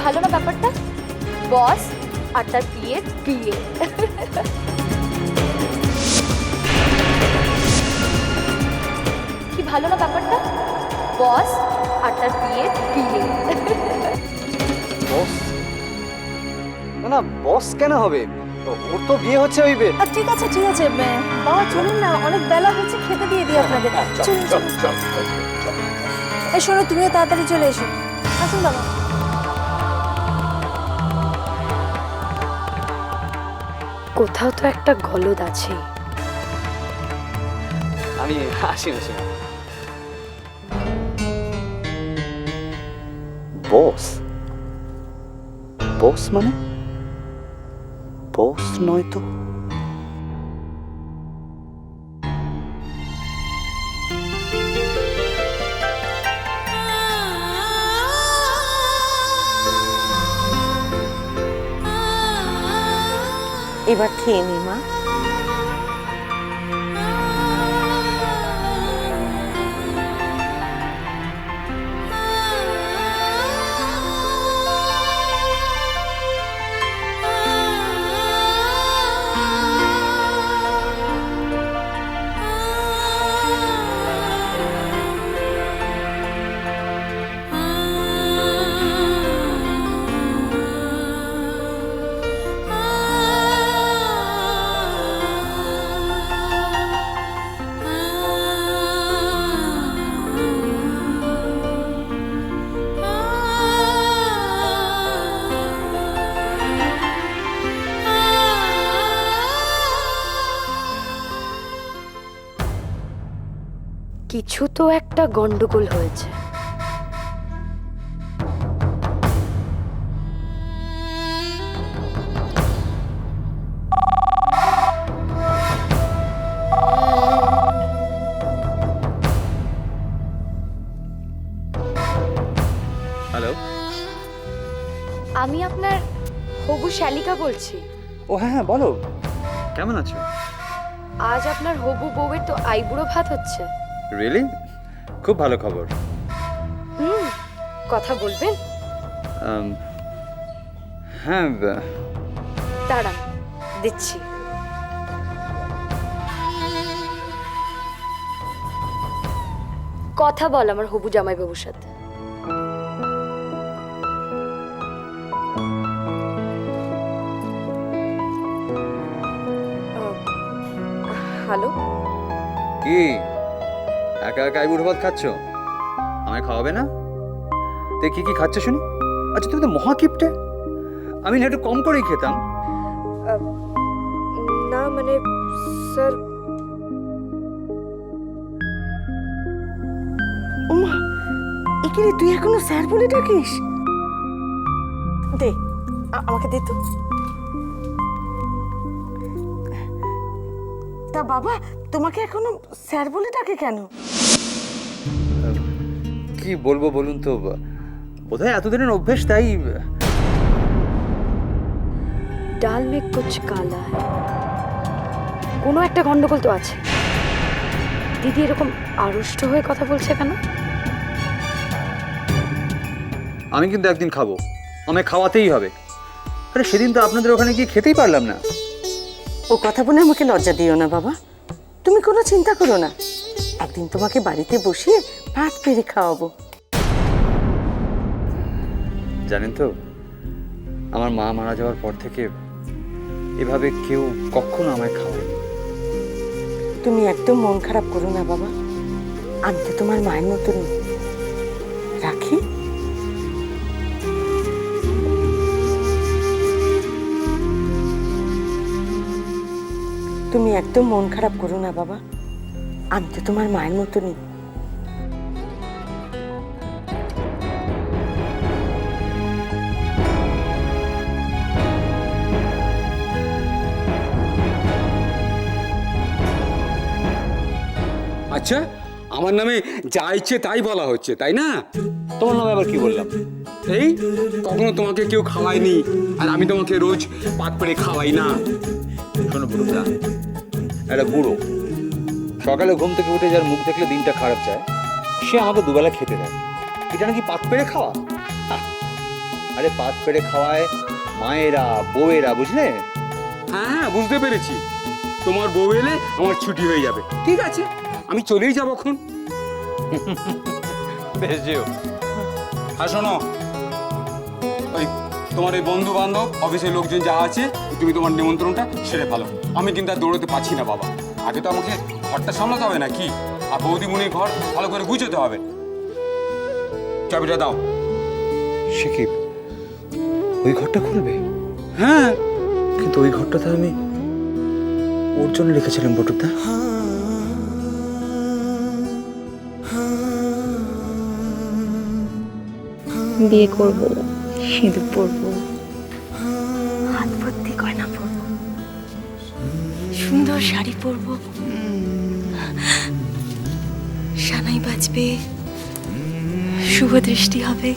ভালো না ব্যাপারটা? বস আর তার বিয়ে বিয়ে। কি ভালো না ব্যাপারটা? বস আর তার বিয়ে বিয়ে। বস? না না, বস কেন হবে? ওর তো বিয়ে হচ্ছে ওই বে। ঠিক আছে ঠিক আছে, বাবা চলুন না, অনেক বেলা হচ্ছে, খেতে দিয়ে দিই আপনাদের। চলুন চলুন। এই শোনো, তুমিও তাড়াতাড়ি চলে এসো। আসুন বাবা। কোথাও তো একটা গলদ আছে। আমি আসি না। বস? বস মানে? বস নয় তো? এবার খেয়ে নি মা। কিছু তো একটা গন্ডগোল হয়েছে। হ্যালো। আমি আপনার হবু শালিকা বলছি। ও হ্যাঁ হ্যাঁ, বলো। কেমন আছো? আজ আপনার হবু বউয়ের তো আইবুড়ো ভাত হচ্ছে। রিয়েলি? খুব ভালো খবর। কথা বলবেন? হ্যাঁ। দাঁড়ান, দিচ্ছি। কথা বল আমার হবু জামাইবাবুর সাথে। হ্যালো। কি একা একা আইবুড়ো ভাত খাচ্ছ? আমায় খাওয়াবে না? তে কি কি খাচ্ছ শুনি? আচ্ছা তুমি তো মহাকিপটে। আমি না একটু কম করেই খেতাম। না মানে স্যার। ওমা, এখানে তুই এখনো স্যার বলে ডাকিস? দে, আমাকে দে তো। তা বাবা, তোমাকে এখনো স্যার বলে ডাকে কেন? কি বলবো বলুন তো, বোধহয় এতদিনের অভ্যেস, তাই। ডাল মে কুছ কালা হ্যায়। কোনো একটা গন্ডগোল তো আছে। দিদি এরকম আড়ষ্ট হয়ে কথা বলছে কেন? আমি কিন্তু একদিন খাবো, আমায় খাওয়াতেই হবে। আরে সেদিন তো আপনাদের ওখানে গিয়ে খেতেই পারলাম না। ও কথা বলে আমাকে লজ্জা দিও না বাবা। তুমি কোনো চিন্তা করো না, একদিন তোমাকে বাড়িতে বসিয়ে ভাত পেরে খাওয়াবো। জানেন তো, আমার মা মারা যাওয়ার পর থেকে এভাবে কেউ কখনো আমায় খাওয়ায়নি। তুমি একদম মন খারাপ করো না বাবা, আমি তো তোমার মায়ের মতনই। রাখি। তুমি একদম মন খারাপ করো না বাবা, আমি তো তোমার মায়ের মতনই। আচ্ছা, আমার নামে যা ইচ্ছে তাই বলা হচ্ছে, তাই না? তোমার নামে আবার কি বললাম? এই কখনো তোমাকে কেউ খাওয়ায়নি, আর আমি তোমাকে রোজ পাত পেরে খাওয়াই না। শোনো বুড়োদা, একটা বুড়ো সকালে ঘুম থেকে উঠে যার মুখ দেখলে দিনটা খারাপ যায়, সে আমাকে দুবেলা খেতে দেয়। এটা নাকি পাত পেরে খাওয়া? আরে পাত পেড়ে খাওয়ায় মায়েরা, বউয়েরা, বুঝলে? হ্যাঁ হ্যাঁ, বুঝতে পেরেছি। তোমার বউ এলে আমার ছুটি হয়ে যাবে। ঠিক আছে, আমি চলেই যাবো এখন। বেশ যেও। আর শোনো, ওই তোমার এই বন্ধু বান্ধব, অফিসের লোকজন যা আছে, তুমি তোমার নিমন্ত্রণটা সেরে ফেলো। আমি কিন্তু আর দৌড়তে পারছি না বাবা। আগে তো আমাকে ঘরটা সামলাতে হবে নাকি, আর বৌদিমণির ঘর ভালো করে গুছোতে হবে। চাবিটা দাও। সে কি ওই ঘরটা খুলবে? হ্যাঁ, কিন্তু ওই ঘরটা তো আমি ওর জন্য রেখেছিলাম বটুদা। বিয়ে করব, সিঁদুর পরবো, হাত ভর্তি গয়না পরবো, সুন্দর শাড়ি পরবো, সানাই বাজবে, শুভ দৃষ্টি হবে।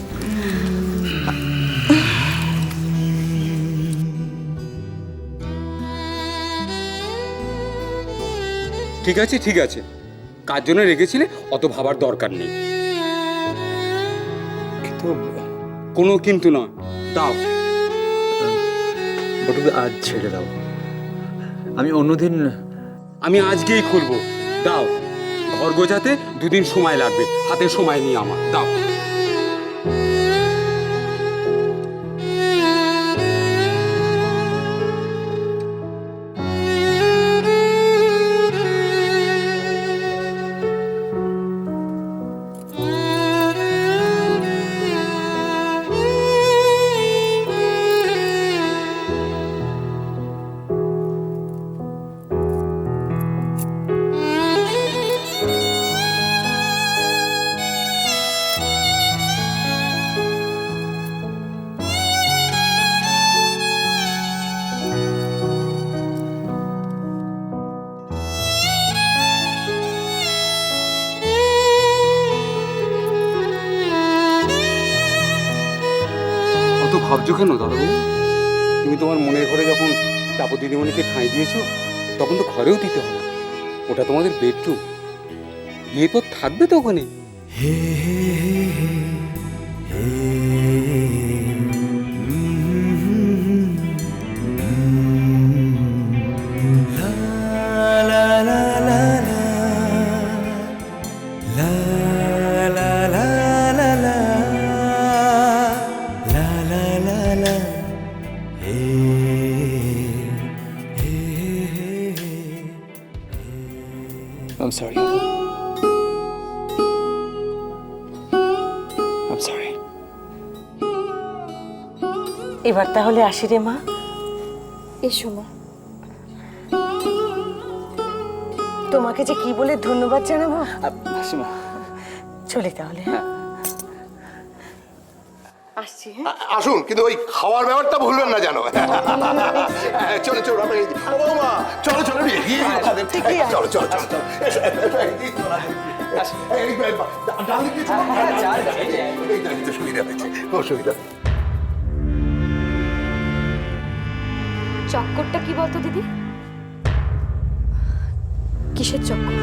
ঠিক আছে ঠিক আছে, কার জন্য রেখেছিলে অত ভাবার দরকার নেই। কিন্তু কোনো কিন্তু না, দাও। বটুদা আজ ছেড়ে দাও, আমি অন্যদিন। আমি আজকেই খুলবো, দাও। ঘর গোছাতে 2 দিন সময় লাগবে, হাতে সময় নিয়ে আমার, দাও। অত ভাবছো কেন দাদাবাবু? তুমি তোমার মনের ঘরে যখন টাপু দিদিমণিকে ঠাঁই দিয়েছো, তখন তো ঘরেও দিতে হবে। ওটা তোমাদের বেডরুম, বিয়ে পর থাকবে তো ওখানে। I'm sorry. I'm sorry. এবার তাহলে আসি রে মা। এসো মা। তোমাকে যে কি বলে ধন্যবাদ জানাবো। হাসিমা, চলে তাহলে। আসছি। হ্যাঁ, আসুন, কিন্তু ওই খাওয়ার ব্যাপারটা ভুলবেন না জানো। চলো চলো, আমরা ও মা, চলো চলো, এগিয়ে এসো খাদের। চলো চলো চলো চলো, এসো, এসো, এগিয়ে চলো। ডান দিকে চলো। এই তো সুবিধা হয়েছে, খুব সুবিধা। চক্করটা কি বলতো দিদি? কিসের চক্কর?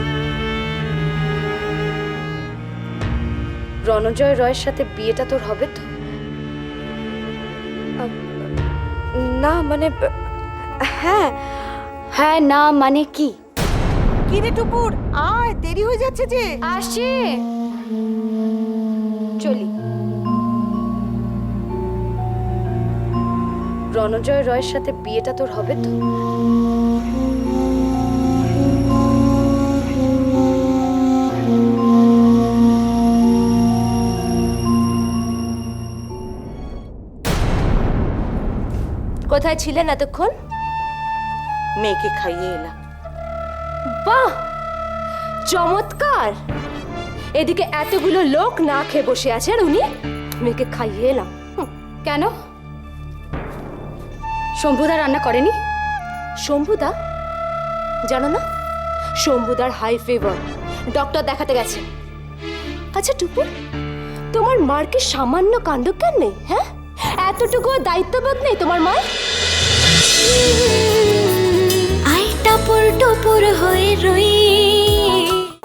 রণজয় রয়ের সাথে বিয়েটা তোর হবে তো? না মানে হ্যাঁ হ্যাঁ, না মানে কি? কি রে টুপুর, আয়, দেরি হয়ে যাচ্ছে যে। আসছি, চলি। রণজয় রয়ের সাথে বিয়েটা তোর হবে তো? কোথায় ছিলেন এতক্ষণ? মেয়েকে খাইয়ে এলাম। বাহ, চমৎকার। এদিকে এতগুলো লোক না খেয়ে বসে আছে, আর উনি মেয়েকে খাইয়ে এলাম। কেন? শম্ভুদা রান্না করেনি? শম্ভুদা? জানো না, শম্ভুদার হাই ফিভার, ডক্টর দেখাতে গেছে। আচ্ছা টুপুর, তোমার মার কি সামান্য কাণ্ডজ্ঞান নেই? হ্যাঁ, এতটুকু দায়িত্ববোধ নেই তোমার মা? আই টাপুর টুপুর হয়ে রই